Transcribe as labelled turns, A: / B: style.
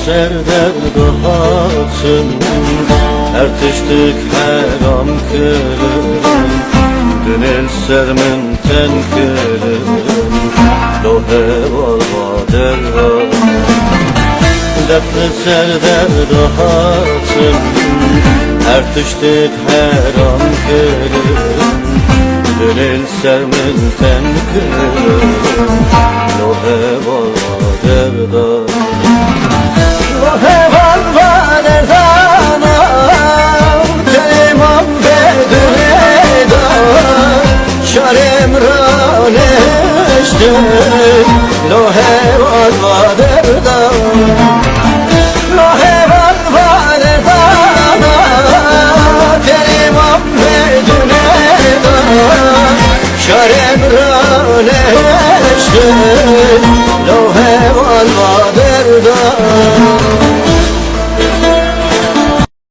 A: serde hatın ertiştik her an kırım Dünel sermin ten kırım Lohe var derra Dertli serde hatın ertiştik her an kırım Dünel sermin ten kırım Lohe var derra Lohe var derra Telimam bedreda Şarem raneşte Lohe var derda Lohe var derda Telimam bedreda Şarem raneşte Lohe